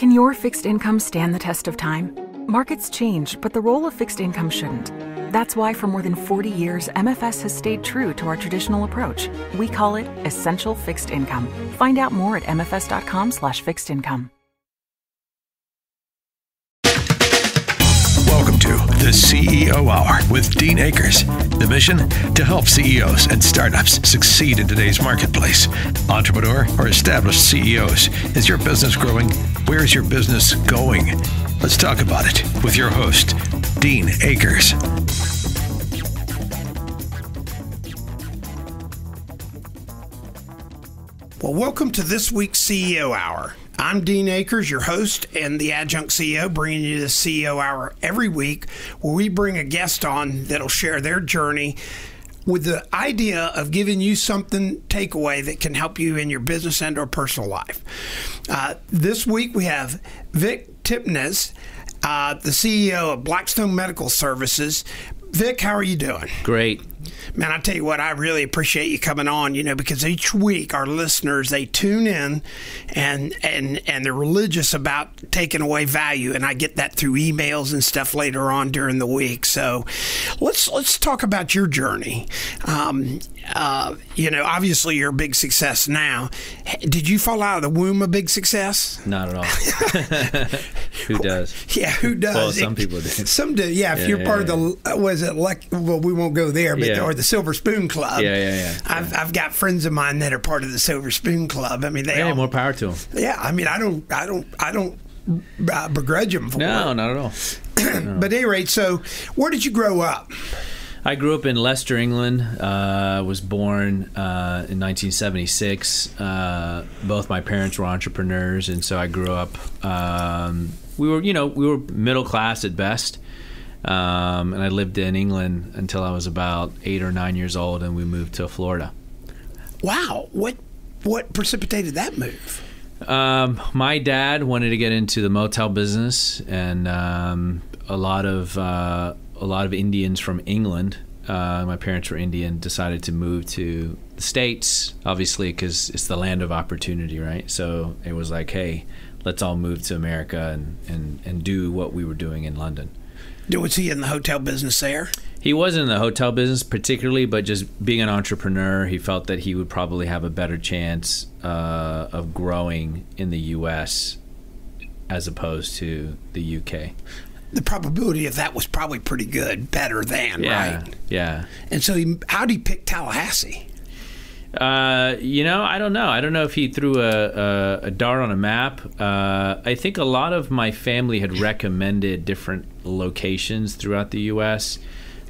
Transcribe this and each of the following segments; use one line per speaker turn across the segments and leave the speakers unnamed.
Can your fixed income stand the test of time? Markets change, but the role of fixed income shouldn't. That's why for more than 40 years, MFS has stayed true to our traditional approach. We call it Essential Fixed Income. Find out more at mfs.com/fixed income.
Welcome to the CEO Hour with Dean Akers. The mission? To help CEOs and startups succeed in today's marketplace. Entrepreneur or established CEOs, is your business growing? Where's your business going? Let's talk about it with your host, Dean Akers.
Well, welcome to this week's CEO Hour. I'm Dean Akers, your host and the adjunct CEO, bringing you the CEO Hour every week, where we bring a guest on that'll share their journey with the idea of giving you something takeaway that can help you in your business and or personal life. This week we have Vick Tipnes, the CEO of Blackstone Medical Services. Vick, how are you doing?
Great.
Man, I tell you what, I really appreciate you coming on, because each week our listeners, they tune in and they're religious about taking away value. And I get that through emails and stuff later on during the week. So let's talk about your journey. Obviously you're a big success now. Did you fall out of the womb a big success?
Not at all. Who does?
Yeah, who does?
Well, some people do.
Some do. Yeah, if you're part of the, well, we won't go there, but or the Silver Spoon Club.
Yeah.
I've got friends of mine that are part of the Silver Spoon Club. I mean,
more power to them.
Yeah, I mean, I don't begrudge them for it.
No, not at all. No.
But at any rate, so where did you grow up?
I grew up in Leicester, England. Was born in 1976. Both my parents were entrepreneurs, and so I grew up. We were middle class at best. And I lived in England until I was about 8 or 9 years old, and we moved to Florida. Wow.
What precipitated that move?
My dad wanted to get into the motel business, and a lot of Indians from England, my parents were Indian, decided to move to the States, obviously, because it's the land of opportunity, right? So it was like, hey, let's all move to America and do what we were doing in London.
Was he in the hotel business there?
He wasn't in the hotel business particularly, but just being an entrepreneur, he felt that he would probably have a better chance of growing in the U.S. as opposed to the U.K.
The probability of that was probably pretty good, better than, right?
Yeah.
And so how did he pick Tallahassee?
I don't know. I don't know if he threw a dart on a map. I think a lot of my family had recommended different locations throughout the U.S.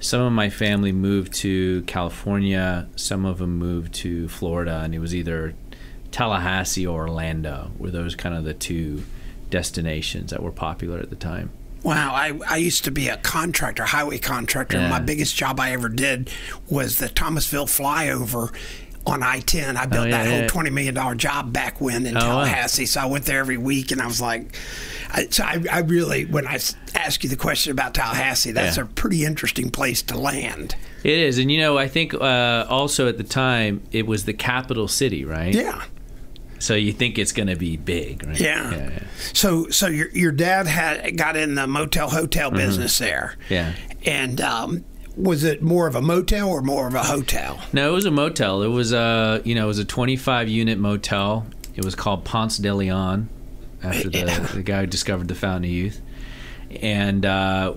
Some of my family moved to California. Some of them moved to Florida, and it was either Tallahassee or Orlando were those kind of the two destinations that were popular at the time.
Wow, I used to be a contractor, highway contractor. Yeah. My biggest job I ever did was the Thomasville flyover on I-10. I built that whole $20 million job back when in Tallahassee. Wow. So I went there every week, and I was like, I really, when I ask you the question about Tallahassee, that's a pretty interesting place to land.
It is. And, I think also at the time, it was the capital city, right?
Yeah.
So you think it's going to be big, right?
Yeah. So your dad got in the motel hotel business there.
Yeah.
And was it more of a motel or more of a hotel?
No, it was a motel. It was a 25 unit motel. It was called Ponce de Leon, after the guy who discovered the Fountain of Youth. And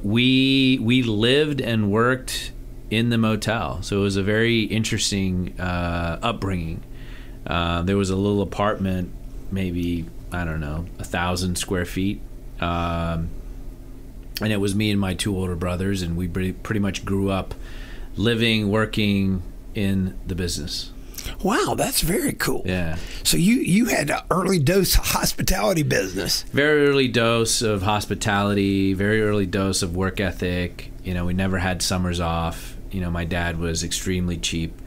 we lived and worked in the motel. So it was a very interesting upbringing. There was a little apartment, maybe, 1,000 square feet. And it was me and my two older brothers, and we pretty much grew up living, working in the business.
Wow, that's very cool.
Yeah.
So you had an early dose of hospitality business.
Very early dose of hospitality, very early dose of work ethic. We never had summers off. My dad was extremely cheap.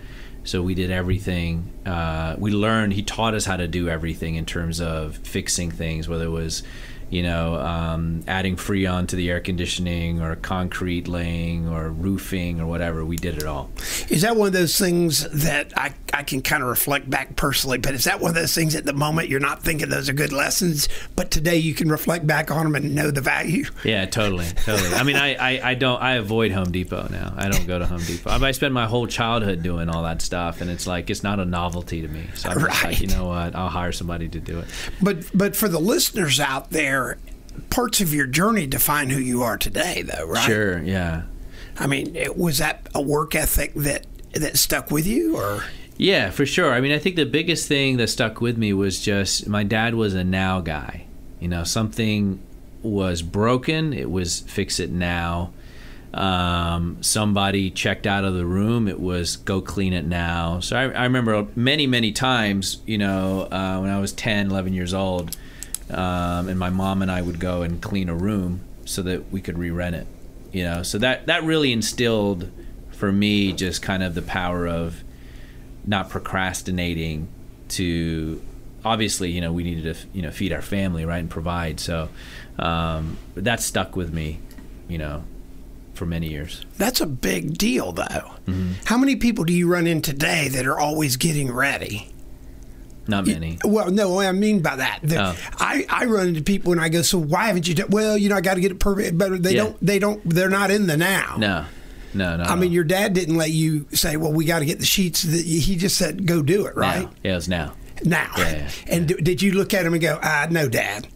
So we did everything. He taught us how to do everything in terms of fixing things, whether it was adding Freon to the air conditioning or concrete laying or roofing or whatever. We did it all.
Is that one of those things that I can kind of reflect back personally, but is that one of those things at the moment you're not thinking those are good lessons, but today you can reflect back on them and know the value?
Yeah, totally. I mean, I avoid Home Depot now. I don't go to Home Depot. I spent my whole childhood doing all that stuff, and it's like, it's not a novelty to me. So I'm just like, you know what, I'll hire somebody to do it.
But for the listeners out there, parts of your journey define who you are today, though, right?
Sure, yeah.
I mean, was that a work ethic that stuck with you, or?
Yeah, for sure. I mean, I think the biggest thing that stuck with me was just my dad was a now guy. Something was broken, it was fix it now. Somebody checked out of the room, it was go clean it now. So I remember many times, when I was 10, 11 years old, and my mom and I would go and clean a room so that we could re-rent it. So that really instilled for me just kind of the power of not procrastinating to, obviously, we needed to, feed our family, right, and provide. So that stuck with me, for many years.
That's a big deal, though.
Mm-hmm.
How many people do you run in today that are always getting ready?
Not many.
Well, no, what I mean by that, I run into people and I go, so why haven't you done? Well, I got to get it perfect, but they're not in the now.
No.
I mean, your dad didn't let you say, well, we got to get the sheets. He just said, go do it, right?
Now. Yeah, it was now.
Now.
Yeah.
And did you look at him and go, no, Dad?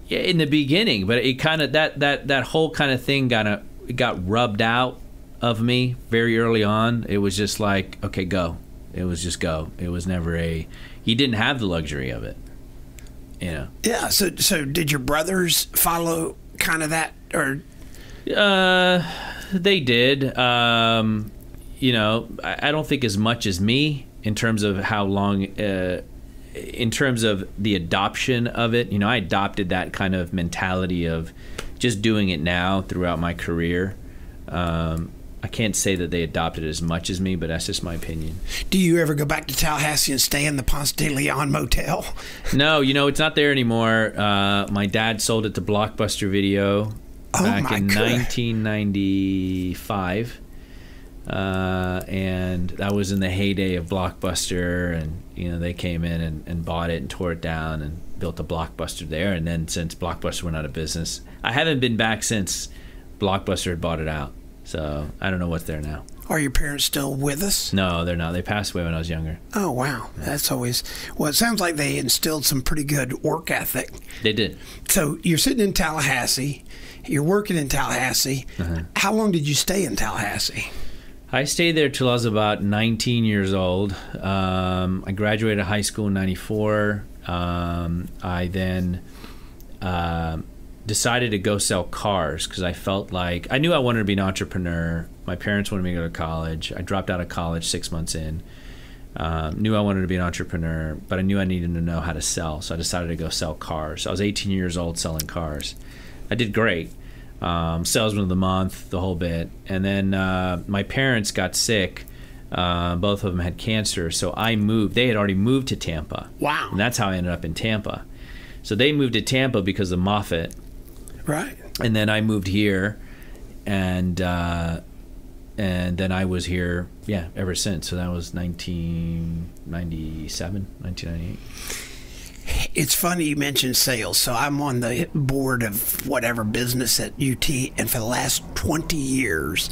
In the beginning, but it kind of that whole kind of thing got rubbed out of me very early on. It was just like, okay, go. It was just go. It was never he didn't have the luxury of it.
Yeah. So did your brothers follow kind of that, or?
They did. I don't think as much as me in terms of how long. In terms of the adoption of it, I adopted that kind of mentality of just doing it now throughout my career. I can't say that they adopted it as much as me, but that's just my opinion.
Do you ever go back to Tallahassee and stay in the Ponce de Leon motel?
No, it's not there anymore. My dad sold it to Blockbuster Video back in 1995. And that was in the heyday of Blockbuster, and they came in and bought it and tore it down and built a Blockbuster there. And then since Blockbuster went out of business, I haven't been back since Blockbuster had bought it out. So I don't know what's there now.
Are your parents still with us?
No, they're not. They passed away when I was younger.
Oh, wow. That's always... Well, it sounds like they instilled some pretty good work ethic.
They did.
So you're sitting in Tallahassee. You're working in Tallahassee. Uh-huh. How long did you stay in Tallahassee?
I stayed there till I was about 19 years old. I graduated high school in 94. I then decided to go sell cars because I felt like I knew I wanted to be an entrepreneur. My parents wanted me to go to college. I dropped out of college 6 months in. Knew I wanted to be an entrepreneur, but I knew I needed to know how to sell. So I decided to go sell cars. I was 18 years old selling cars. I did great. Salesman of the month, the whole bit. And then my parents got sick. Both of them had cancer. So I moved. They had already moved to Tampa.
Wow.
And that's how I ended up in Tampa. So they moved to Tampa because of Moffitt.
Right.
And then I moved here. And then I was here, ever since. So that was 1997, 1998.
It's funny you mentioned sales. So I'm on the board of whatever business at UT, and for the last 20 years,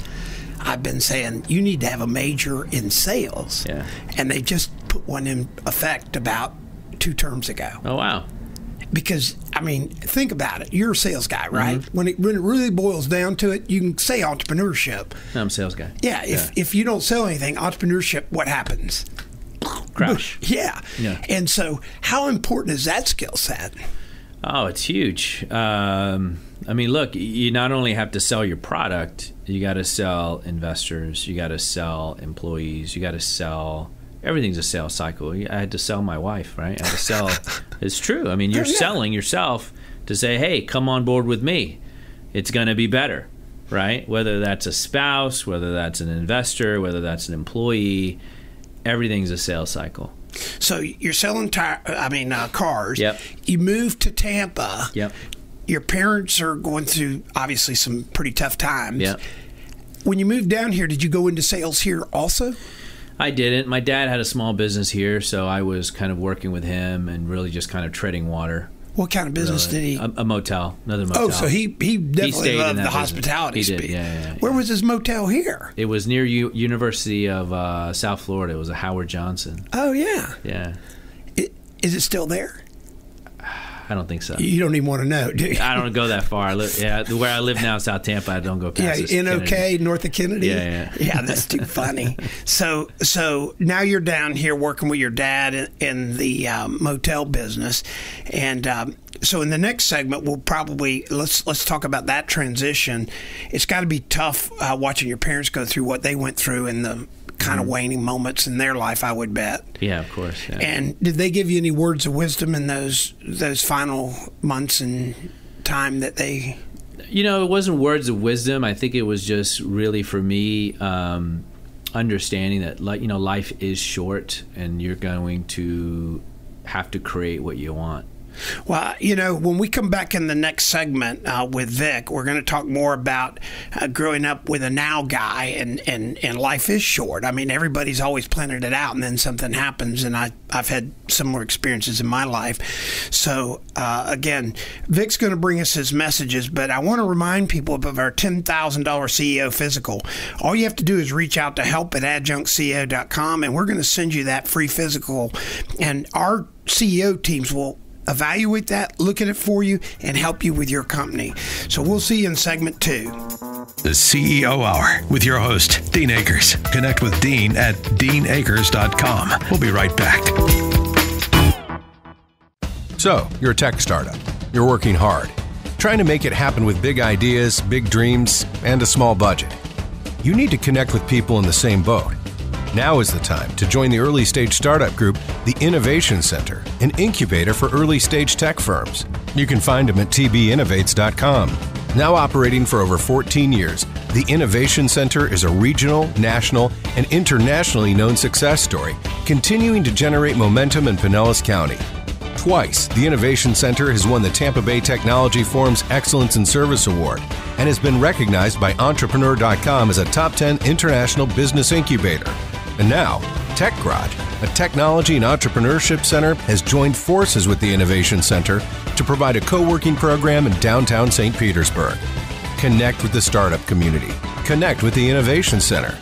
I've been saying you need to have a major in sales.
Yeah. And
they just put one in effect about 2 terms ago.
Oh, wow.
Because, I mean, think about it. You're a sales guy, right?
Mm-hmm.
When it really boils down to it, you can say entrepreneurship.
I'm a sales guy.
Yeah. If you don't sell anything, entrepreneurship, what happens?
Crash.
Yeah. And so how important is that skill set?
Oh, it's huge. I mean, look, you not only have to sell your product, you got to sell investors, you got to sell employees, you got to sell... Everything's a sales cycle. I had to sell my wife, right? I had to sell. It's true. I mean, you're selling yourself to say, hey, come on board with me. It's going to be better, right? Whether that's a spouse, whether that's an investor, whether that's an employee, everything's a sales cycle.
So you're selling cars.
Yep.
You moved to Tampa.
Yep.
Your parents are going through obviously some pretty tough times.
Yep.
When you moved down here, did you go into sales here also?
I didn't. My dad had a small business here, so I was kind of working with him and really just kind of treading water.
What kind of business did he?
A motel, another motel.
Oh, so he definitely loved the hospitality
business.
speed.
Yeah.
Where was his motel here?
It was near University of South Florida. It was a Howard Johnson.
Oh, yeah.
Yeah.
Is it still there?
I don't think so.
You don't even want to know, do you?
I don't go that far. Where I live now, South Tampa, I don't go past.
Yeah, NOK,
Kennedy.
north of Kennedy.
Yeah.
Yeah, that's too funny. So now you're down here working with your dad in the motel business, and so in the next segment we'll probably let's talk about that transition. It's got to be tough watching your parents go through what they went through in the kind of waning moments in their life, I would bet.
Yeah, of course. Yeah.
And did they give you any words of wisdom in those final months and time that they?
It wasn't words of wisdom. I think it was just really for me understanding that life is short and you're going to have to create what you want.
Well, when we come back in the next segment with Vick, we're going to talk more about growing up with a now guy, and life is short. I mean, everybody's always planning it out, and then something happens, and I've had similar experiences in my life. So, again, Vick's going to bring us his messages, but I want to remind people of our $10,000 CEO physical. All you have to do is reach out to help@adjunctceo.com, and we're going to send you that free physical, and our CEO teams will evaluate that, look at it for you, and help you with your company. So we'll see you in segment 2.
The CEO Hour with your host, Dean Akers. Connect with Dean at deanakers.com. We'll be right back.
So, you're a tech startup. You're working hard, trying to make it happen with big ideas, big dreams, and a small budget. You need to connect with people in the same boat. Now is the time to join the early stage startup group, the Innovation Center, an incubator for early stage tech firms. You can find them at tbinnovates.com. Now operating for over 14 years, the Innovation Center is a regional, national, and internationally known success story, continuing to generate momentum in Pinellas County. Twice, the Innovation Center has won the Tampa Bay Technology Forum's Excellence in Service Award and has been recognized by Entrepreneur.com as a top 10 international business incubator. And now, Tech Garage, a technology and entrepreneurship center, has joined forces with the Innovation Center to provide a co-working program in downtown St. Petersburg. Connect with the startup community. Connect with the Innovation Center.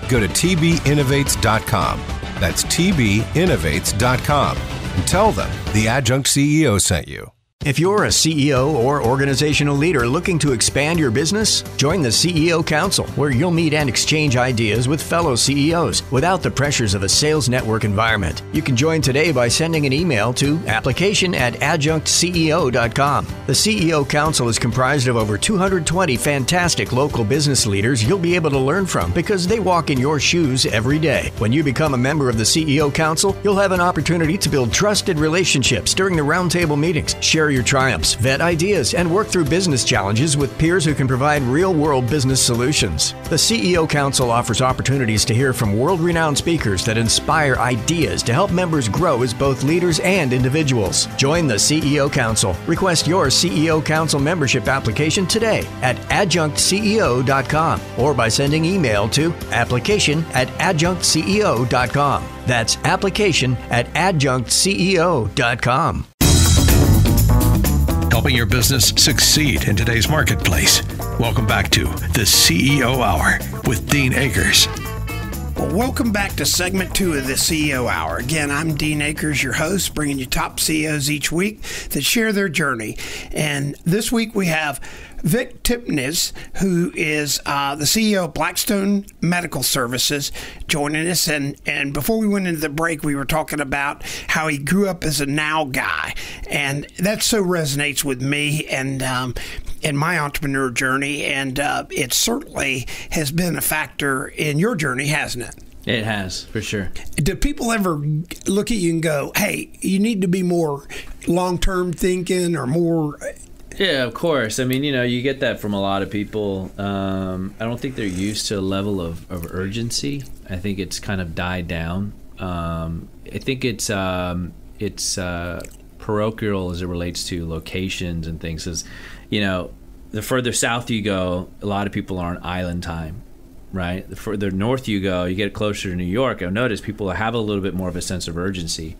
Go to tbinnovates.com. That's tbinnovates.com. And tell them the Adjunct CEO sent you.
If you're a CEO or organizational leader looking to expand your business, join the CEO Council, where you'll meet and exchange ideas with fellow CEOs without the pressures of a sales network environment. You can join today by sending an email to application@adjunctceo.com. The CEO Council is comprised of over 220 fantastic local business leaders you'll be able to learn from because they walk in your shoes every day. When you become a member of the CEO Council, you'll have an opportunity to build trusted relationships during the roundtable meetings, share your triumphs, vet ideas, and work through business challenges with peers who can provide real-world business solutions. The CEO Council offers opportunities to hear from world-renowned speakers that inspire ideas to help members grow as both leaders and individuals. Join the CEO Council. Request your CEO Council membership application today at adjunctceo.com or by sending email to application@adjunctceo.com. That's application@adjunctceo.com.
Helping your business succeed in today's marketplace. Welcome back to the CEO Hour with Dean Akers.
Well, welcome back to segment 2 of the CEO Hour. Again, I'm Dean Akers, your host, bringing you top CEOs each week that share their journey. And this week we have Vick Tipnes, who is the CEO of Blackstone Medical Services, joining us. And before we went into the break, we were talking about how he grew up as a now guy. And that so resonates with me and in my entrepreneur journey. And it certainly has been a factor in your journey, hasn't it?
It has, for sure.
Do people ever look at you and go, hey, you need to be more long-term thinking or more...
Yeah, of course. I mean, you get that from a lot of people. I don't think they're used to a level of urgency. I think it's kind of died down I think it's parochial as it relates to locations and things. As you know, the further south you go, a lot of people are on island time, right? The further north you go, you get closer to New York, I've noticed people have a little bit more of a sense of urgency.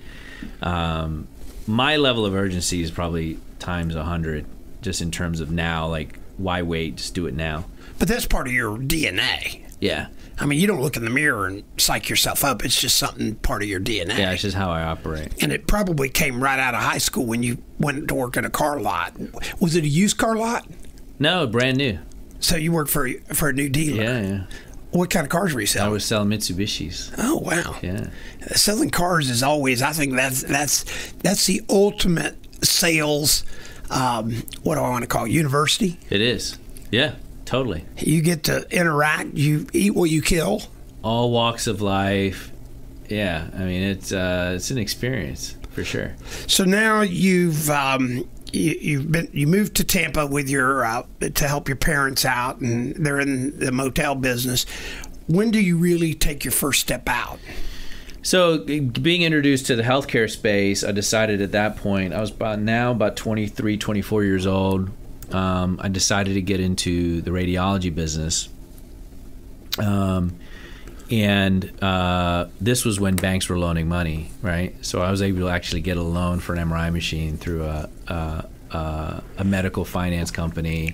My level of urgency is probably times 100, just in terms of now, like, why wait? Just do it now.
But that's part of your DNA.
Yeah.
I mean, you don't look in the mirror and psych yourself up. It's just something part of your DNA.
Yeah, it's just how I operate.
And it probably came right out of high school when you went to work at a car lot. Was it a used car lot?
No, brand new.
So you worked for a new dealer?
Yeah.
What kind of cars were you selling?
I was selling Mitsubishis.
Oh, wow.
Yeah.
Selling cars is always, I think that's the ultimate sales, what do I want to call it, university?
It is. Yeah, totally.
You get to interact. You eat what you kill.
All walks of life. Yeah, I mean, it's an experience for sure.
So now you moved to Tampa with your to help your parents out, and they're in the motel business. When do you really take your first step out?
So being introduced to the healthcare space, I decided at that point, I was about 23, 24 years old. I decided to get into the radiology business. And this was when banks were loaning money, right? So I was able to actually get a loan for an MRI machine through a medical finance company,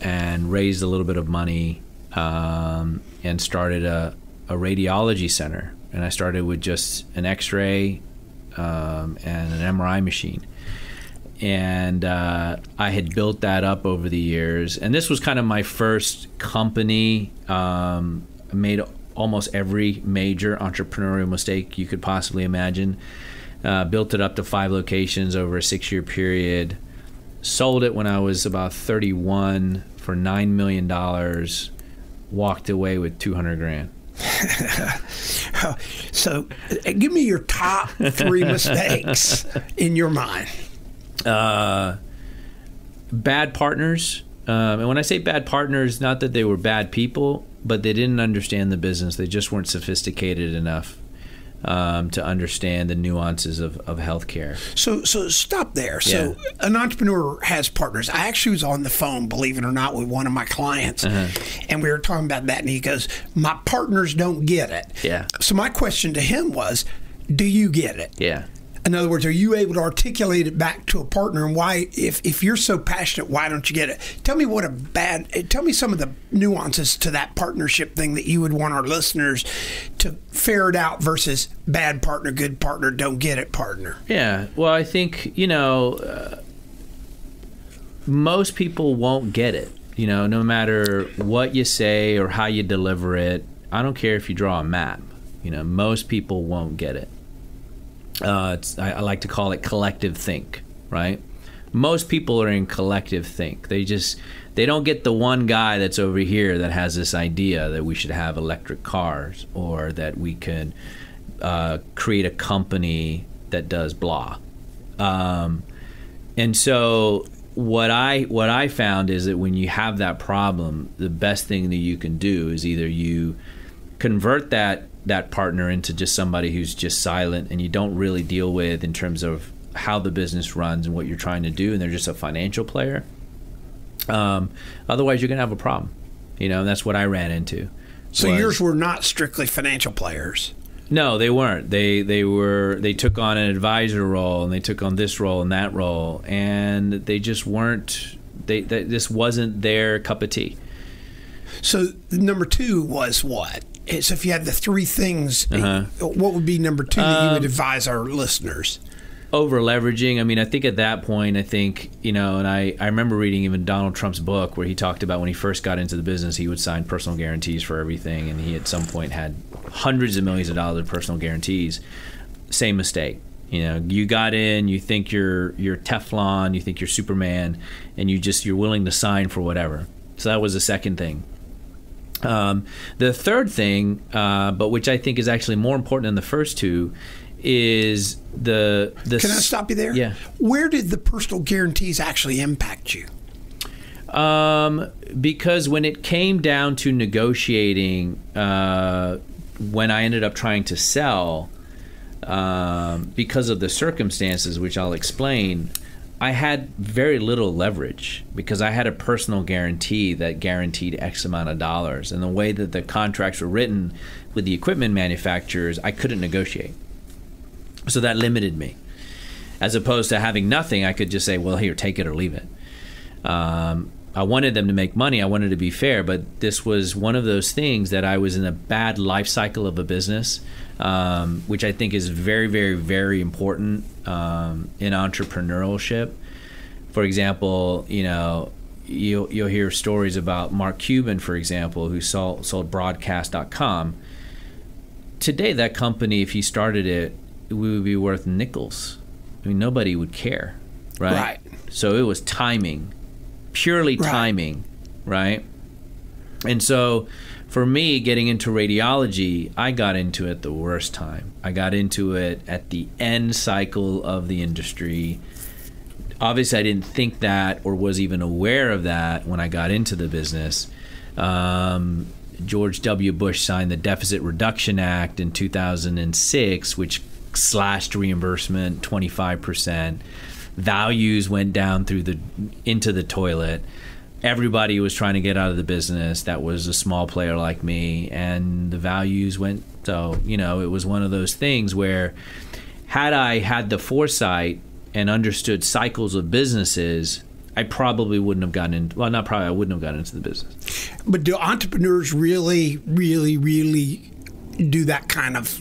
and raised a little bit of money, and started a radiology center. And I started with just an X-ray and an MRI machine. And I had built that up over the years. And this was kind of my first company. I made almost every major entrepreneurial mistake you could possibly imagine. Built it up to 5 locations over a 6-year period. Sold it when I was about 31 for $9 million. Walked away with $200,000.
So give me your top 3 mistakes in your mind.
Bad partners. And when I say bad partners, not that they were bad people, but they didn't understand the business. They just weren't sophisticated enough to understand the nuances of healthcare.
So stop there. So an entrepreneur has partners. I actually was on the phone, believe it or not, with one of my clients, and we were talking about that, and he goes, my partners don't get it.
Yeah.
So my question to him was, do you get it?
Yeah.
In other words, are you able to articulate it back to a partner, and why, if you're so passionate, why don't you get it? Tell me tell me some of the nuances to that partnership thing that you would want our listeners to ferret out versus bad partner, good partner, don't get it partner.
Yeah. Well, I think, most people won't get it, no matter what you say or how you deliver it. I don't care if you draw a map, most people won't get it. I like to call it collective think, right? Most people are in collective think. They don't get the one guy that's over here that has this idea that we should have electric cars, or that we could create a company that does blah. And so what I found is that when you have that problem, the best thing that you can do is either you convert that partner into just somebody who's just silent and you don't really deal with in terms of how the business runs and what you're trying to do, and they're just a financial player. Otherwise, you're going to have a problem. And that's what I ran into.
So yours were not strictly financial players?
No, they weren't. They took on an advisor role, and they took on this role and that role, and they just weren't. This wasn't their cup of tea.
So number 2 was what? So if you had the 3 things, what would be number 2 that you would advise our listeners?
Over leveraging. I mean, I think at that point, and I remember reading even Donald Trump's book where he talked about when he first got into the business, he would sign personal guarantees for everything, and he at some point had hundreds of millions of dollars of personal guarantees. Same mistake. You got in, you think you're Teflon, you think you're Superman, and you're willing to sign for whatever. So that was the second thing. The third thing, but which I think is actually more important than the first 2, is the.
Can I stop you there?
Yeah.
Where did the personal guarantees actually impact you?
Because when it came down to negotiating, when I ended up trying to sell, because of the circumstances, which I'll explain, I had very little leverage because I had a personal guarantee that guaranteed X amount of dollars. And the way that the contracts were written with the equipment manufacturers, I couldn't negotiate. So that limited me. As opposed to having nothing, I could just say, well, here, take it or leave it. I wanted them to make money. I wanted to be fair, but this was one of those things that I was in a bad life cycle of a business, which I think is very, very, very important in entrepreneurship. For example, you'll hear stories about Mark Cuban, for example, who sold broadcast.com. Today, that company, if he started it, we would be worth nickels. I mean, nobody would care, right?
Right.
So it was timing. Purely timing, right? And so for me, getting into radiology, I got into it the worst time. I got into it at the end cycle of the industry. Obviously, I didn't think that or was even aware of that when I got into the business. George W. Bush signed the Deficit Reduction Act in 2006, which slashed reimbursement 25%. Values went down into the toilet. Everybody was trying to get out of the business that was a small player like me, and the values went. So, it was one of those things where had I had the foresight and understood cycles of businesses, I probably wouldn't have gotten into, well, not probably, I wouldn't have gotten into the business.
But do entrepreneurs really, really, really do that kind of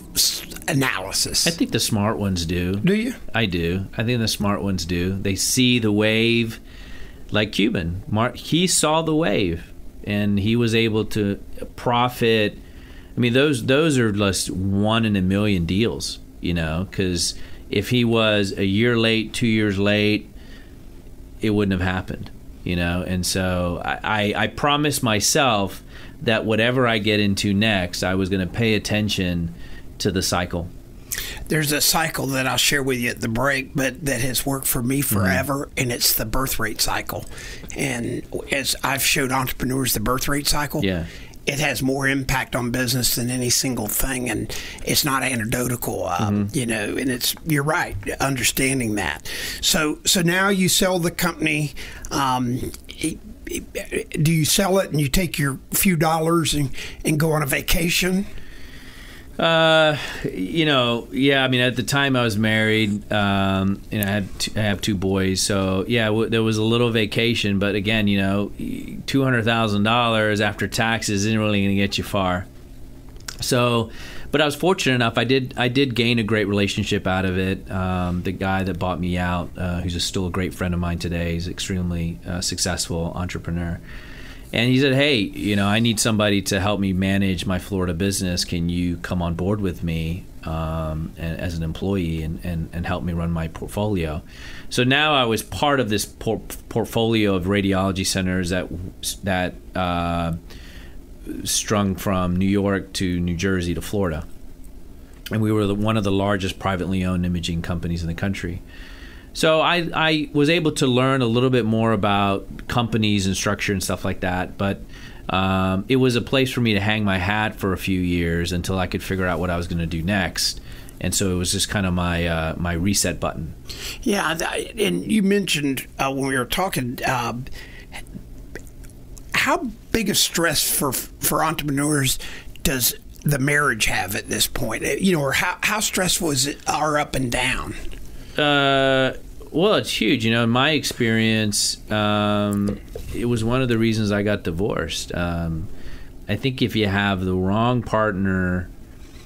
analysis?
I think the smart ones do.
Do you?
I do. I think the smart ones do. They see the wave, like Cuban. He saw the wave, and he was able to profit. I mean, those are just 1 in a million deals, because if he was a year late, 2 years late, it wouldn't have happened, And so I promised myself that whatever I get into next, I was going to pay attention to the cycle.
There's a cycle that I'll share with you at the break, but that has worked for me forever, and it's the birth rate cycle. And as I've showed entrepreneurs the birth rate cycle, it has more impact on business than any single thing, and it's not anecdotal, and you're right, understanding that. So now you sell the company. Do you sell it and you take your few dollars and go on a vacation?
I mean, at the time I was married, I have 2 boys, so there was a little vacation, but again, $200,000 after taxes isn't really going to get you far. So, but I was fortunate enough. I did gain a great relationship out of it. The guy that bought me out, who's still a great friend of mine today, he's an extremely successful entrepreneur. And he said, hey, I need somebody to help me manage my Florida business. Can you come on board with me as an employee and help me run my portfolio? So now I was part of this portfolio of radiology centers that strung from New York to New Jersey to Florida. And we were one of the largest privately owned imaging companies in the country. So I was able to learn a little bit more about companies and structure and stuff like that. But it was a place for me to hang my hat for a few years until I could figure out what I was going to do next. And so it was just kind of my reset button.
Yeah, and you mentioned when we were talking, how big a stress for entrepreneurs does the marriage have at this point? Or how stressful is it, our up and down?
Well, it's huge. In my experience, it was one of the reasons I got divorced. I think if you have the wrong partner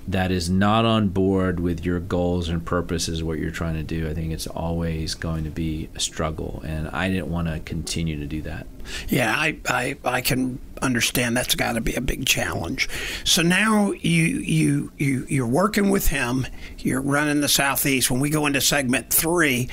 that is not on board with your goals and purposes, what you're trying to do, I think it's always going to be a struggle. And I didn't want to continue to do that.
Yeah, I can understand that's got to be a big challenge. So now you're working with him. You're running the Southeast. When we go into segment 3,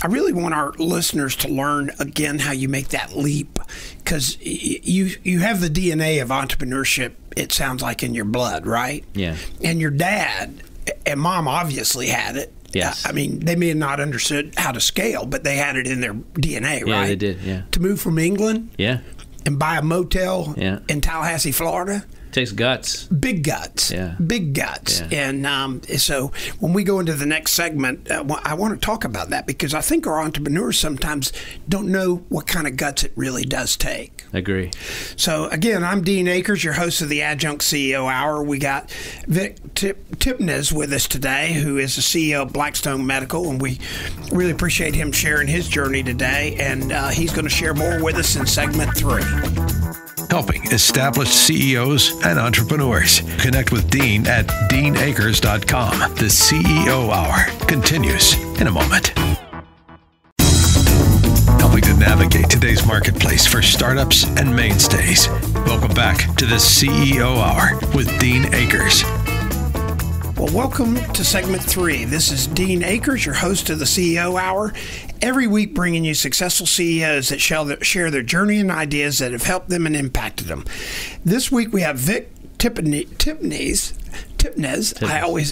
I really want our listeners to learn again how you make that leap, because you have the DNA of entrepreneurship. It sounds like in your blood, right?
Yeah.
And your dad and mom obviously had it.
Yes.
I mean, they may have not understood how to scale, but they had it in their DNA, right?
Yeah, they did, yeah.
To move from England
and
buy a motel in Tallahassee, Florida.
Takes guts.
Big guts.
Yeah.
Big guts.
Yeah.
And so when we go into the next segment, I want to talk about that because I think our entrepreneurs sometimes don't know what kind of guts it really does take.
Agree.
So, again, I'm Dean Akers, your host of the Adjunct CEO Hour. We got Vick Tipnes with us today, who is the CEO of Blackstone Medical, and we really appreciate him sharing his journey today, and he's going to share more with us in segment 3.
Helping established CEOs and entrepreneurs. Connect with Dean at deanakers.com. The CEO Hour continues in a moment. Helping to navigate today's marketplace for startups and mainstays. Welcome back to the CEO Hour with Dean Akers.
Well, welcome to segment 3. This is Dean Akers, your host of the CEO Hour. Every week bringing you successful CEOs that share their journey and ideas that have helped them and impacted them. This week we have Vick Tipnes.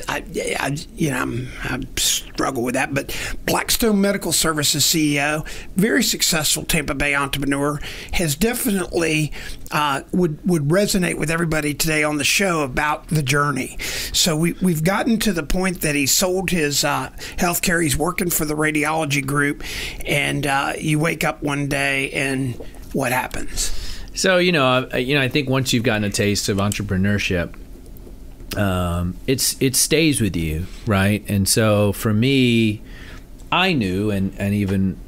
I struggle with that, but Blackstone Medical Services CEO, very successful Tampa Bay entrepreneur, has definitely would resonate with everybody today on the show about the journey. So we've gotten to the point that he sold his healthcare. He's working for the radiology group, and you wake up one day and what happens?
So I think once you've gotten a taste of entrepreneurship, it stays with you, right? And so for me, I knew, and even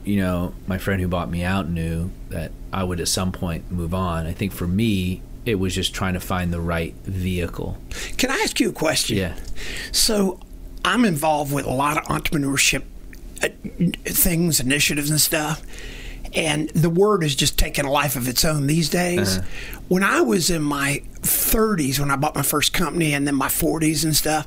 my friend who bought me out knew that I would at some point move on. I think for me, it was just trying to find the right vehicle.
Can I ask you a question?
Yeah.
So I'm involved with a lot of entrepreneurship things, initiatives and stuff. And the word is just taking a life of its own these days. When I was in my 30s, when I bought my first company, and then my 40s and stuff,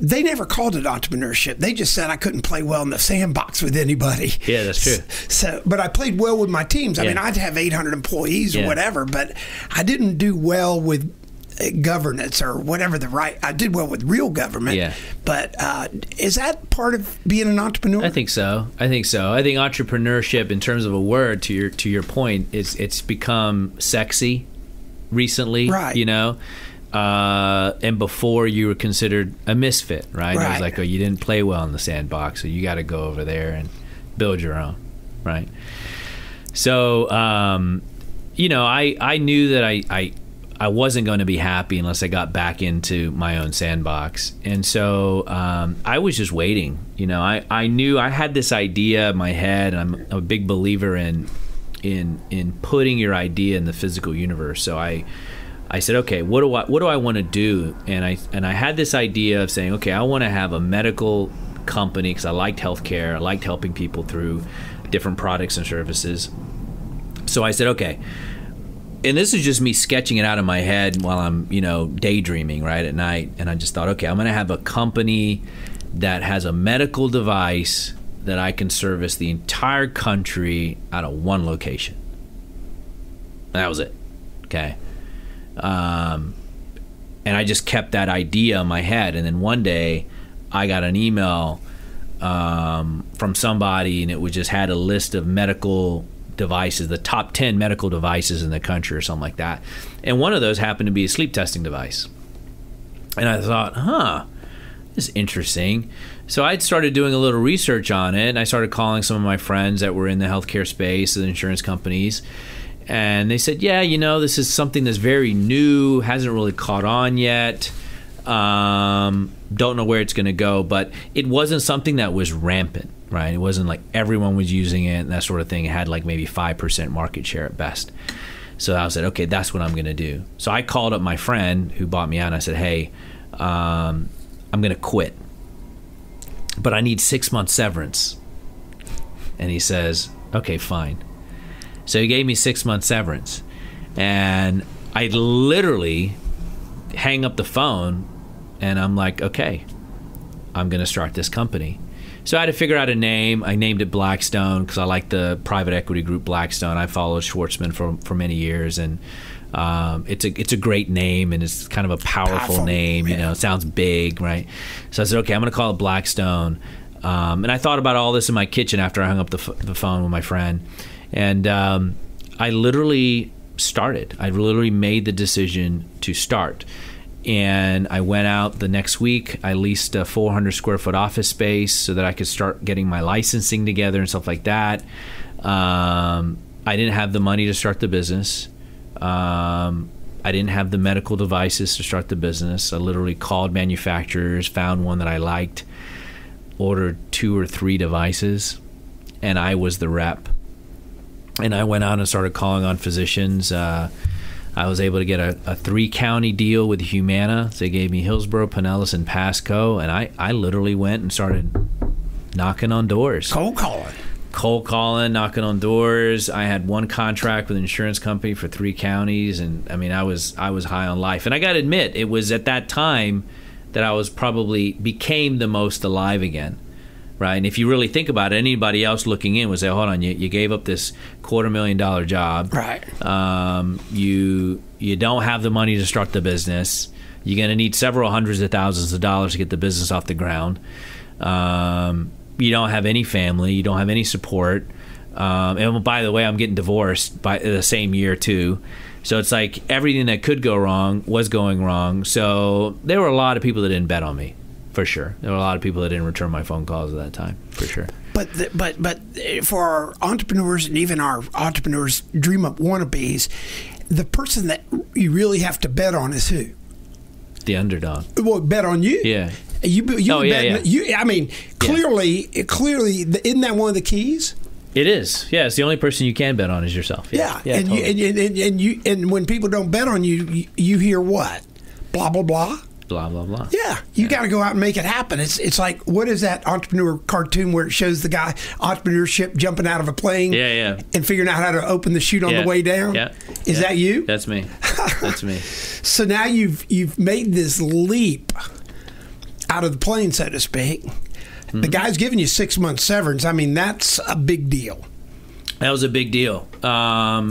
they never called it entrepreneurship. They just said I couldn't play well in the sandbox with anybody.
Yeah, that's true.
So, but I played well with my teams. I mean, I'd have 800 employees or whatever, but I didn't do well with governance or whatever I did well with real government. Yeah. But is that part of being an entrepreneur?
I think so. I think entrepreneurship, in terms of a word, to your point, it's become sexy recently. Right. And before you were considered a misfit, right? It was like, you didn't play well in the sandbox, so you got to go over there and build your own, right? So, I knew that I wasn't going to be happy unless I got back into my own sandbox. And so I was just waiting. I knew I had this idea in my head, and I'm a big believer in putting your idea in the physical universe. So I said, okay, what do I want to do? And I had this idea of saying, okay, I want to have a medical company because I liked healthcare. I liked helping people through different products and services. So I said, okay. And this is just me sketching it out in my head while I'm, daydreaming, right, at night. And I just thought, okay, I'm going to have a company that has a medical device that I can service the entire country out of one location. And that was it, okay? And I just kept that idea in my head. And then one day I got an email from somebody, and it just had a list of medical devices, the top 10 medical devices in the country or something like that. And one of those happened to be a sleep testing device. And I thought, this is interesting. So I'd started doing a little research on it, and I started calling some of my friends that were in the healthcare space, the insurance companies. And they said, this is something that's very new, hasn't really caught on yet. Don't know where it's going to go, but it wasn't something that was rampant. Right, it wasn't like everyone was using it and that sort of thing. It had like maybe 5% market share at best. So I said, okay, that's what I'm going to do. So I called up my friend who bought me out, and I said, hey, I'm going to quit, but I need 6 months severance. And he says, okay, fine. So he gave me 6 months severance, and I literally hang up the phone, and I'm like, okay, I'm going to start this company. So I had to figure out a name. I named it Blackstone because I like the private equity group Blackstone. I followed Schwartzman for many years, and it's a great name, and it's kind of a powerful name. Yeah. It sounds big, right? So I said, okay, I'm going to call it Blackstone. And I thought about all this in my kitchen after I hung up the phone with my friend, and I literally started. I literally made the decision to start. And I went out the next week. I leased a 400 square foot office space so that I could start getting my licensing together and stuff like that. I didn't have the money to start the business. I didn't have the medical devices to start the business. I literally called manufacturers, found one that I liked, ordered 2 or 3 devices, and I was the rep. And I went out and started calling on physicians. I was able to get a 3-county deal with Humana. They gave me Hillsborough, Pinellas, and Pasco, and I literally went and started knocking on doors.
Cold calling, knocking on doors. I had 1 contract with an insurance company for 3 counties, and I mean, I was high on life. And I got to admit, it was at that time that I was became the most alive again. Right, and if you really think about it, anybody else looking in would say, "Hold on, you gave up this $250,000 job. Right.
You don't have the money to start the business. You're going to need several hundreds of thousands of dollars to get the business off the ground. You don't have any family. You don't have any support. And by the way, I'm getting divorced by the same year too. So it's like everything that could go wrong was going wrong. So there were a lot of people that didn't bet on me." For sure. There were a lot of people that didn't return my phone calls at that time, for sure.
But for our entrepreneurs and even our entrepreneurs dream up wannabes, the person that you really have to bet on is who?
The underdog.
Well, bet on you?
Yeah.
I mean, clearly, isn't that one of the keys?
It is. Yeah, it's the only person you can bet on is yourself.
Yeah. And
totally.
And when people don't bet on you, you hear what? Blah, blah, blah.
Blah, blah, blah.
Yeah, you got to go out and make it happen. It's like, what is that entrepreneur cartoon where it shows the guy, entrepreneurship, jumping out of a plane and figuring out how to open the chute on the way down?
Yeah.
Is that you?
That's me. That's me.
So now you've made this leap out of the plane, so to speak. Mm-hmm. The guy's giving you 6 months severance. I mean, that's a big deal.
That was a big deal. I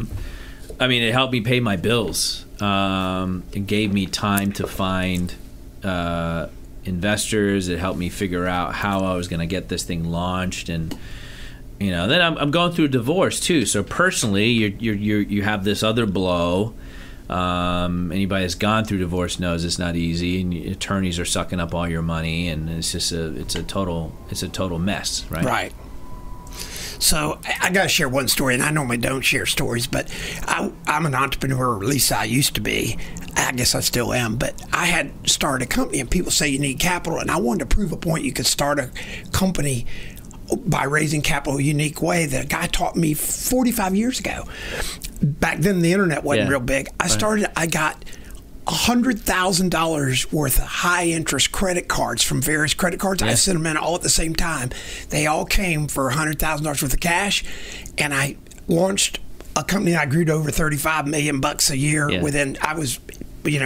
mean, it helped me pay my bills. It gave me time to find investors. It helped me figure out how I was going to get this thing launched, and then I'm going through a divorce too. So personally, you have this other blow. Anybody that's gone through divorce knows it's not easy, and attorneys are sucking up all your money, and it's just a total mess, right?
Right. So I got to share one story, and I normally don't share stories, but I'm an entrepreneur, or at least I used to be. I guess I still am, but I had started a company, and people say you need capital, and I wanted to prove a point you could start a company by raising capital a unique way that a guy taught me 45 years ago. Back then, the internet wasn't real big. I got $100,000 worth of high-interest credit cards from various credit cards. I sent them in all at the same time. They all came for $100,000 worth of cash, and I launched a company that I grew to over $35 million a year. Within, I was,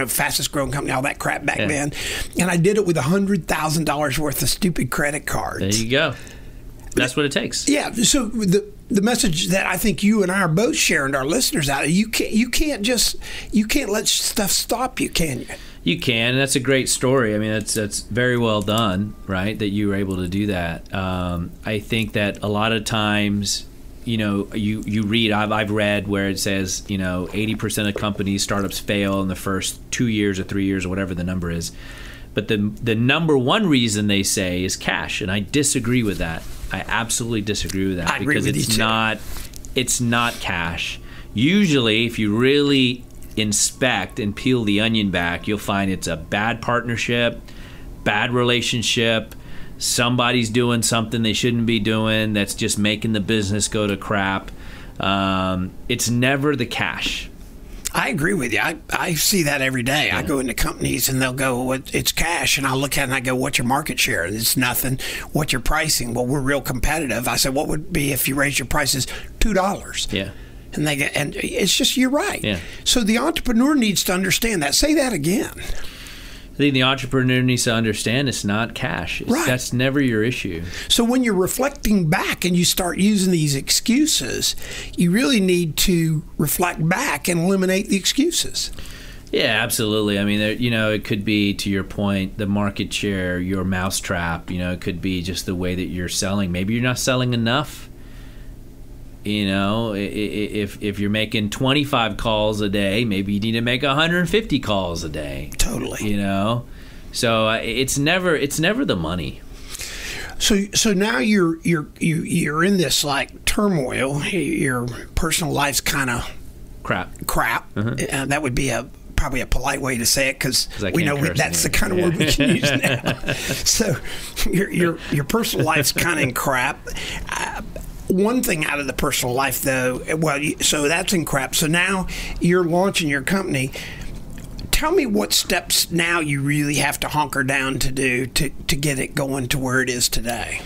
fastest growing company, all that crap back then, and I did it with $100,000 worth of stupid credit cards.
There you go. That's what it takes.
Yeah. So the message that I think you and I are both sharing to our listeners out, you can't let stuff stop you, can you?
You can, and that's a great story. I mean, that's very well done, right? That you were able to do that. I think that a lot of times, you read. I've read where it says 80% of companies, startups fail in the first 2 years or 3 years or whatever the number is. But the number one reason they say is cash, and I disagree with that. I absolutely disagree with that because it's not cash. Usually, if you really inspect and peel the onion back, you'll find it's a bad partnership, bad relationship. Somebody's doing something they shouldn't be doing that's just making the business go to crap. It's never the cash.
I agree with you. I see that every day. I go into companies and they'll go, well, it's cash. And I'll look at it and I go, what's your market share? And it's nothing. What's your pricing? Well, we're real competitive. I said, what would it be if you raised your prices $2?
Yeah.
And and it's just, you're right.
Yeah.
So the entrepreneur needs to understand that. Say that again.
I think the entrepreneur needs to understand it's not cash.
Right.
That's never your issue.
So when you're reflecting back and you start using these excuses, you really need to reflect back and eliminate the excuses.
Yeah, absolutely. I mean, it could be, to your point, the market share, your mousetrap. It could be just the way that you're selling. Maybe you're not selling enough. If you're making 25 calls a day, maybe you need to make 150 calls a day.
Totally.
So it's never the money.
So now you're in this like turmoil. Your personal life's kind of crap.
Mm-hmm.
That would be probably a polite way to say it, because we know that's the kind of
anymore.
word we can use now. So your personal life's kind of in crap. One thing out of the personal life, though, so that's in crap. So now you're launching your company. Tell me what steps now you really have to hunker down to do to get it going to where it is today.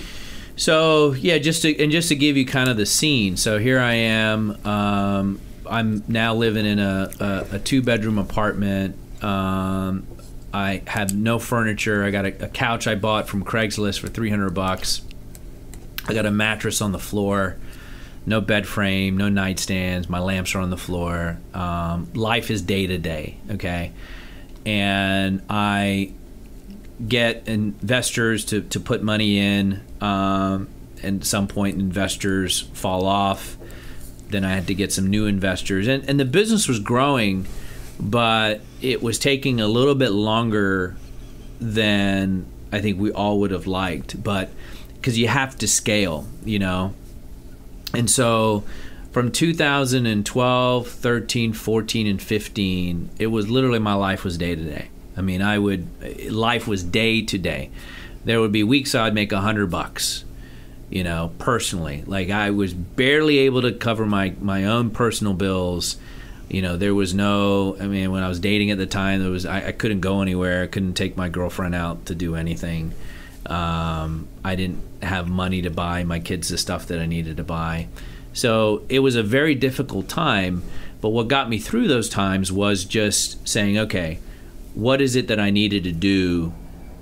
So just to give you kind of the scene. So here I am. I'm now living in a 2-bedroom apartment. I have no furniture. I got a couch I bought from Craigslist for $300. I got a mattress on the floor, no bed frame, no nightstands. My lamps are on the floor. Life is day to day, okay? And I get investors to put money in, and at some point investors fall off. Then I had to get some new investors. And the business was growing, but it was taking a little bit longer than I think we all would have liked. But because you have to scale, And so from 2012, 13, 14, and 15, it was literally my life was day to day. I mean, life was day to day. There would be weeks I'd make $100, personally. Like I was barely able to cover my own personal bills. There was when I was dating at the time, I couldn't go anywhere. I couldn't take my girlfriend out to do anything. I didn't have money to buy my kids the stuff that I needed to buy. So it was a very difficult time, but what got me through those times was just saying, okay, what is it that I needed to do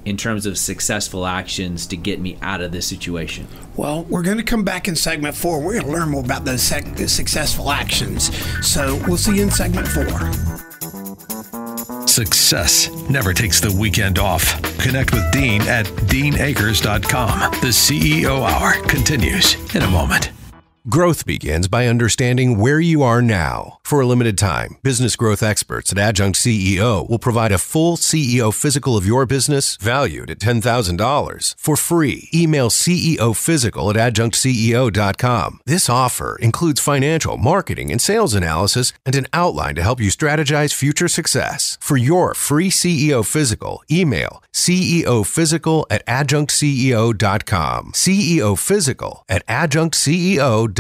in terms of successful actions to get me out of this situation?
Well, we're going to come back in segment 4. We're going to learn more about those successful actions. So we'll see you in segment 4.
Success never takes the weekend off. Connect with Dean at deanakers.com. The CEO Hour continues in a moment.
Growth begins by understanding where you are now. For a limited time, business growth experts at Adjunct CEO will provide a full CEO physical of your business valued at $10,000 for free. Email ceophysical@adjunctceo.com. This offer includes financial, marketing, and sales analysis and an outline to help you strategize future success. For your free CEO physical, email ceophysical@adjunctceo.com. ceophysical@adjunctceo.com.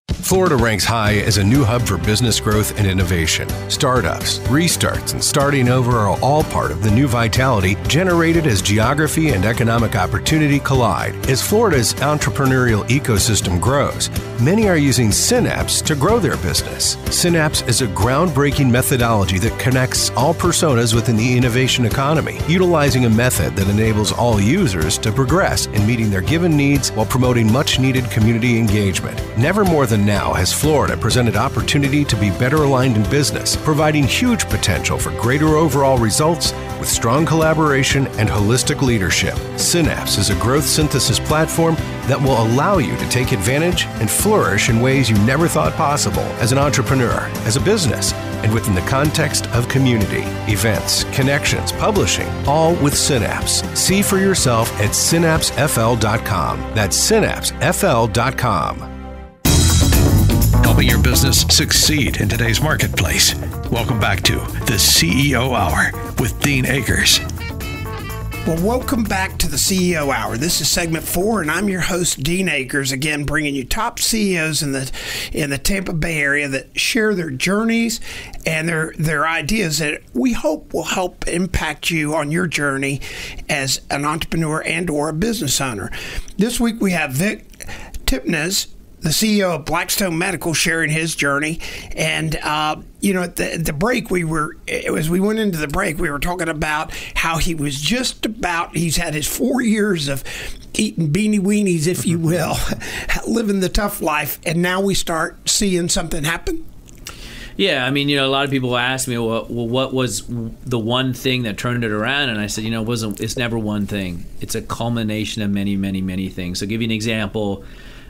Florida ranks high as a new hub for business growth and innovation. Startups, restarts, and starting over are all part of the new vitality generated as geography and economic opportunity collide. As Florida's entrepreneurial ecosystem grows, many are using Synapse to grow their business. Synapse is a groundbreaking methodology that connects all personas within the innovation economy, utilizing a method that enables all users to progress in meeting their given needs while promoting much-needed community engagement. Never more than now has Florida presented opportunity to be better aligned in business, providing huge potential for greater overall results with strong collaboration and holistic leadership. Synapse is a growth synthesis platform that will allow you to take advantage and flourish in ways you never thought possible as an entrepreneur, as a business, and within the context of community, events, connections, publishing, all with Synapse. See for yourself at synapsefl.com. That's synapsefl.com.
Helping your business succeed in today's marketplace. Welcome back to the CEO Hour with Dean Akers.
Well, welcome back to the CEO Hour. This is segment 4, and I'm your host, Dean Akers, again bringing you top CEOs in the Tampa Bay area that share their journeys and their ideas that we hope will help impact you on your journey as an entrepreneur and or a business owner. This week we have Vick Tipnes, the CEO of Blackstone Medical, sharing his journey. And, at the break, as we went into the break, we were talking about how he was he's had his 4 years of eating beanie weenies, if you will, living the tough life. And now we start seeing something happen.
Yeah, I mean, a lot of people ask me, well, what was the one thing that turned it around? And I said, it's never one thing. It's a culmination of many, many, many things. So I'll give you an example.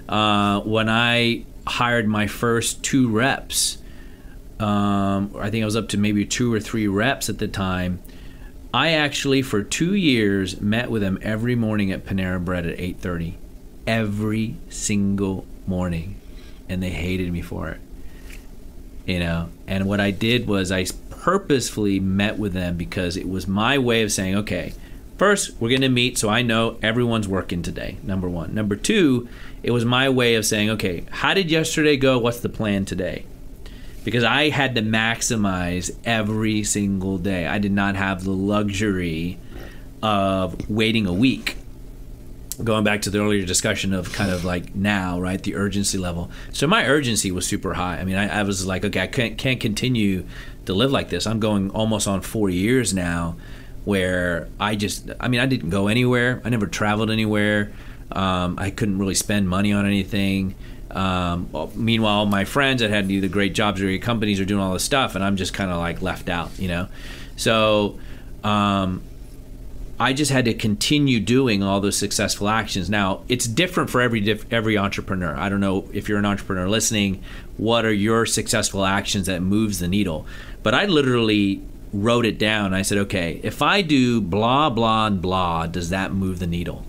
When I hired my first 2 reps, I think I was up to maybe 2 or 3 reps at the time. I actually, for 2 years, met with them every morning at Panera Bread at 8:30. Every single morning. And they hated me for it. You know? And what I did was I purposefully met with them because it was my way of saying, okay, first, we're going to meet so I know everyone's working today, number 1. Number 2, it was my way of saying, okay, how did yesterday go? What's the plan today? Because I had to maximize every single day. I did not have the luxury of waiting a week. Going back to the earlier discussion of kind of like now, right, the urgency level. So my urgency was super high. I mean, I was like, okay, I can't continue to live like this. I'm going almost on 4 years now where I didn't go anywhere. I never traveled anywhere. I couldn't really spend money on anything. Meanwhile, my friends that had either great jobs or great companies are doing all this stuff, and I'm just kind of like left out, you know? So I just had to continue doing all those successful actions. Now, it's different for every entrepreneur. I don't know if you're an entrepreneur listening, what are your successful actions that moves the needle? But I literally wrote it down. I said, okay, if I do blah, blah, and blah, does that move the needle?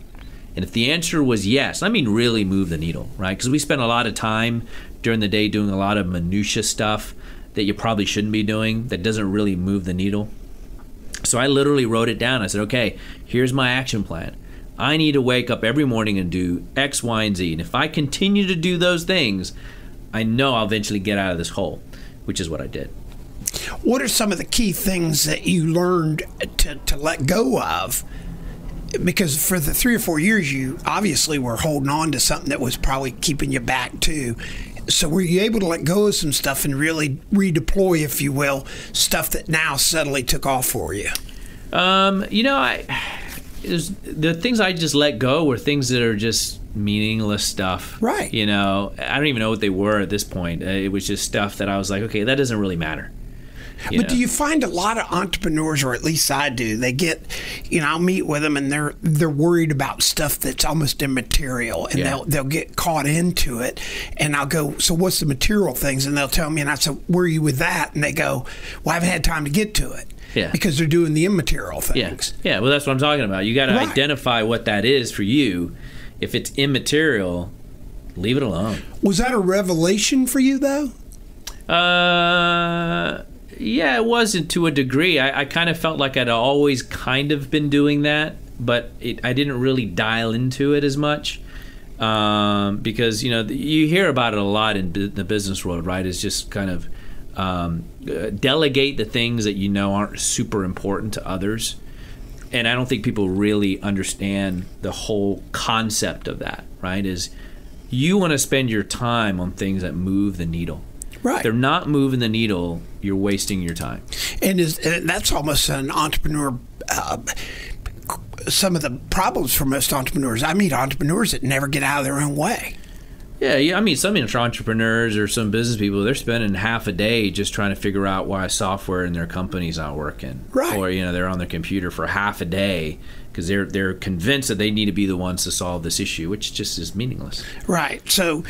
And if the answer was yes, I mean really move the needle, right? Because we spend a lot of time during the day doing a lot of minutia stuff that you probably shouldn't be doing that doesn't really move the needle. So I literally wrote it down. I said, okay, here's my action plan. I need to wake up every morning and do X, Y, and Z. And if I continue to do those things, I know I'll eventually get out of this hole, which is what I did.
What are some of the key things that you learned to let go of? Because for the 3 or 4 years, you obviously were holding on to something that was probably keeping you back too. So were you able to let go of some stuff and really redeploy, if you will, stuff that now suddenly took off for you?
You know, the things I just let go were things that are just meaningless stuff.
Right.
You know, I don't even know what they were at this point. It was just stuff that I was like, okay, that doesn't really matter.
But do you find a lot of entrepreneurs, or at least I do, they get, you know, I'll meet with them and they're worried about stuff that's almost immaterial, and they'll get caught into it, and I'll go, so what's the material things? And they'll tell me, and I say, where are you with that? And they go, well, I haven't had time to get to it. Yeah. Because they're doing the immaterial things.
Yeah, well, that's what I'm talking about. You got to identify what that is for you. If it's immaterial, leave it alone.
Was that a revelation for you, though?
Yeah, it wasn't to a degree. I kind of felt like I'd always kind of been doing that, but I didn't really dial into it as much because, you know, you hear about it a lot in the business world, right? It's just kind of delegate the things that you know aren't super important to others. And I don't think people really understand the whole concept of that, right? Is you want to spend your time on things that move the needle.
Right.
If they're not moving the needle, you're wasting your time. And
that's almost an entrepreneur. Some of the problems for most entrepreneurs. I meet entrepreneurs that never get out of their own way.
Yeah. I mean, some entrepreneurs or some business people, they're spending half a day just trying to figure out why software in their company's not working.
Right.
Or, you know, they're on their computer for half a day because they're convinced that they need to be the ones to solve this issue, which just is meaningless.
Right. So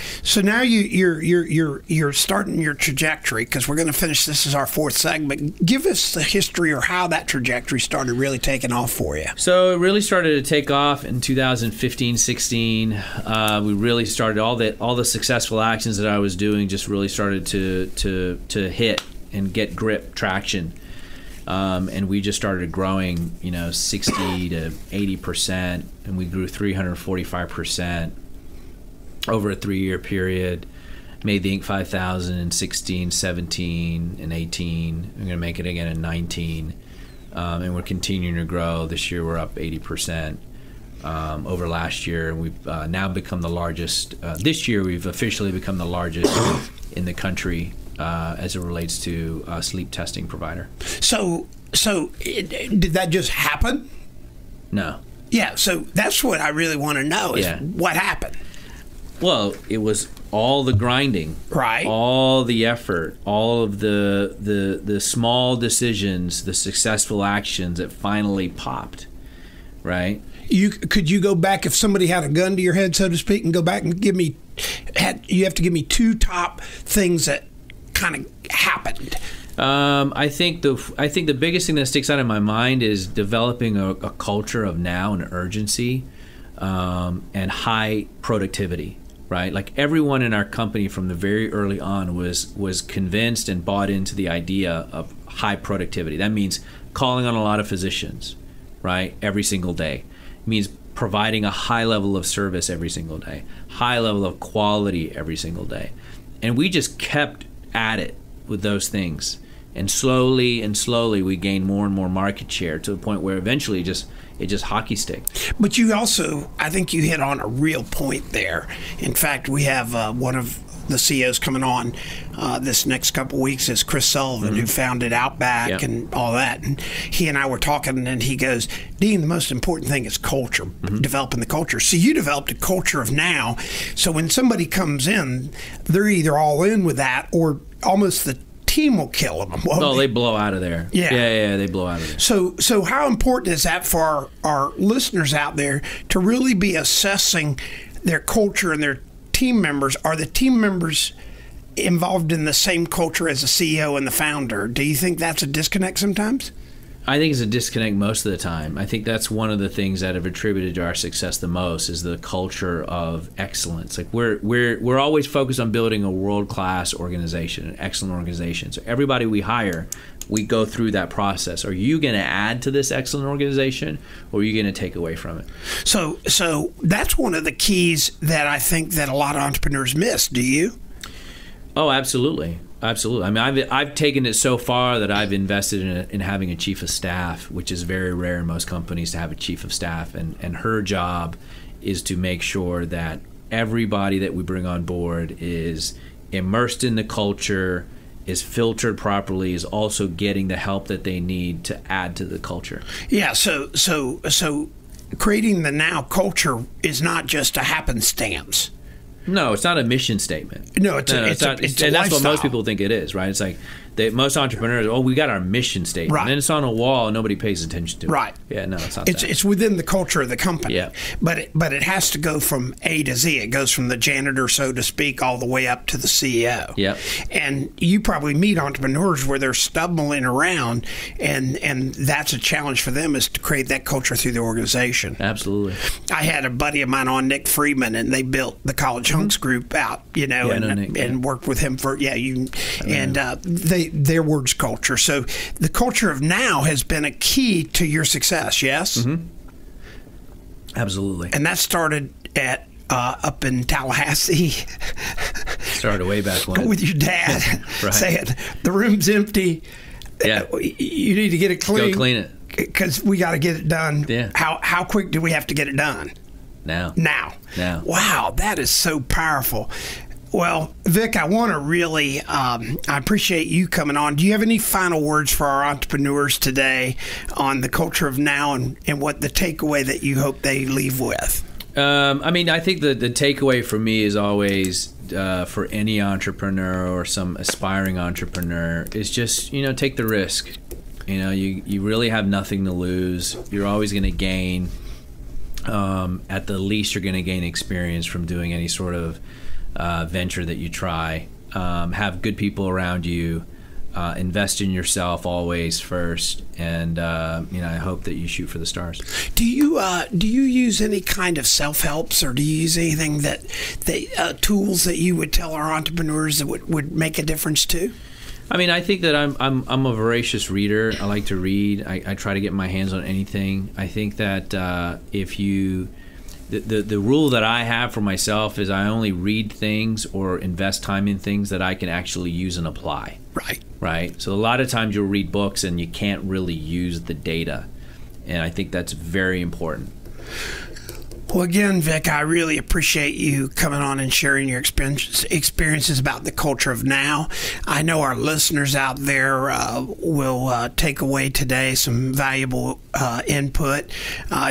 now you're starting your trajectory, because we're going to finish this as our 4th segment. Give us the history or how that trajectory started really taking off for you.
So it really started to take off in 2015-16. We really started all the successful actions that I was doing just really started to hit and get grip, traction. And we just started growing, you know, 60 to 80%, and we grew 345% over a 3-year period. Made the Inc. 5000 in 16, 17, and 18. We're going to make it again in 19. And we're continuing to grow. This year we're up 80% over last year. And we've now become the largest. This year we've officially become the largest in the country as it relates to a sleep testing provider.
So did that just happen?
No.
Yeah, so that's what I really want to know is what happened.
Well, it was all the grinding,
right? All
the effort, all of the small decisions, the successful actions that finally popped, right?
Could you go back if somebody had a gun to your head, so to speak, and go back and give me you have to give me two top things that kind of happened.
I think the biggest thing that sticks out in my mind is developing a culture of now and urgency, and high productivity. Right, like everyone in our company from the very early on was convinced and bought into the idea of high productivity. That means calling on a lot of physicians, right, every single day. It means providing a high level of service every single day, high level of quality every single day, and we just kept at it with those things. And slowly we gained more and more market share to the point where eventually it just hockey sticked.
But you also, I think you hit on a real point there. In fact, we have one of the CEOs coming on this next couple of weeks is Chris Sullivan, who founded Outback and all that. And he and I were talking, and he goes, Dean, the most important thing is culture, developing the culture. So you developed a culture of now. So when somebody comes in, they're either all in with that or almost the team will kill them.
Well, they blow out of there. Yeah, they blow out of there.
So how important is that for our listeners out there to really be assessing their culture and their team members? Are the team members involved in the same culture as the CEO and the founder? Do you think that's a disconnect sometimes?
I think it's a disconnect most of the time. I think that's one of the things that have attributed to our success the most is the culture of excellence. Like we're always focused on building a world-class organization, an excellent organization. So everybody we hire, we go through that process. Are you going to add to this excellent organization, or are you going to take away from it?
So that's one of the keys that I think that a lot of entrepreneurs miss. Do you?
Oh, absolutely. Absolutely. I mean, I've taken it so far that I've invested in having a chief of staff, which is very rare in most companies to have a chief of staff. And her job is to make sure that everybody that we bring on board is immersed in the culture, is filtered properly, is also getting the help that they need to add to the culture.
Yeah. So creating the now culture is not just a happenstance.
No, it's not a mission statement.
No, it's a
and
lifestyle.
That's what most people think it is, right? It's like most entrepreneurs, we got our mission statement.
Right.
And then it's on a wall and nobody pays attention to it.
Right.
Yeah, no, it's not
It's within the culture of the company.
Yeah.
But it has to go from A to Z. It goes from the janitor, so to speak, all the way up to the CEO.
Yeah.
And you probably meet entrepreneurs where they're stumbling around, and that's a challenge for them, is to create that culture through the organization.
Absolutely.
I had a buddy of mine on, Nick Freeman, and they built the College Hunks group out, and worked with him for their words culture. So the culture of now has been a key to your success. Yes.
Mm-hmm. Absolutely.
And that started at up in Tallahassee.
Started way back when
with your dad,
right.
saying the room's empty.
Yeah.
You need to get it clean.
Go clean it
because we got to get it done.
Yeah.
How quick do we have to get it done?
Now.
Wow, that is so powerful. Well, Vic, I want to really, I appreciate you coming on. Do you have any final words for our entrepreneurs today on the culture of now and what the takeaway that you hope they leave with?
I think the takeaway for me is always for any entrepreneur or some aspiring entrepreneur is just, take the risk. You really have nothing to lose. You're always going to gain. At the least, you're going to gain experience from doing any sort of venture that you try. Have good people around you. Invest in yourself always first, and I hope that you shoot for the stars. Do you
use any kind of self-helps, or do you use anything that tools that you would tell our entrepreneurs that would make a difference too?
I think that I'm a voracious reader. I like to read. I try to get my hands on anything. I think that the rule that I have for myself is I only read things or invest time in things that I can actually use and apply. Right. So a lot of times you'll read books and you can't really use the data, and I think that's very important.
Well, again, Vic, I really appreciate you coming on and sharing your experiences about the culture of now. I know our listeners out there will take away today some valuable input.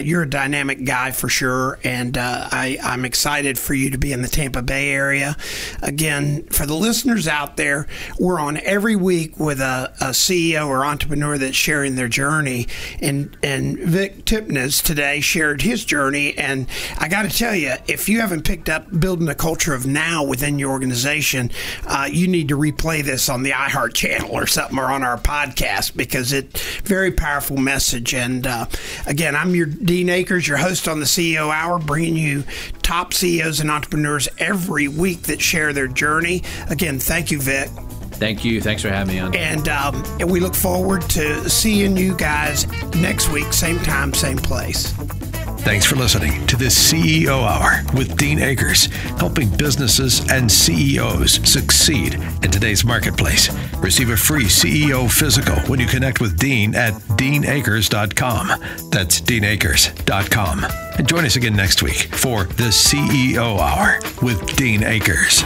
You're a dynamic guy for sure, and I'm excited for you to be in the Tampa Bay area. Again, for the listeners out there, we're on every week with a CEO or entrepreneur that's sharing their journey, and Vick Tipnes today shared his journey, and And I got to tell you, if you haven't picked up Building a Culture of Now within your organization, you need to replay this on the iHeart channel or something, or on our podcast, because it's very powerful message. And again, I'm your Dean Akers, your host on the CEO Hour, bringing you top CEOs and entrepreneurs every week that share their journey. Again, thank you, Vick.
Thank you. Thanks for having me on.
And we look forward to seeing you guys next week, same time, same place.
Thanks for listening to this CEO Hour with Dean Akers, helping businesses and CEOs succeed in today's marketplace. Receive a free CEO physical when you connect with Dean at deanakers.com. That's deanakers.com. And join us again next week for the CEO Hour with Dean Akers.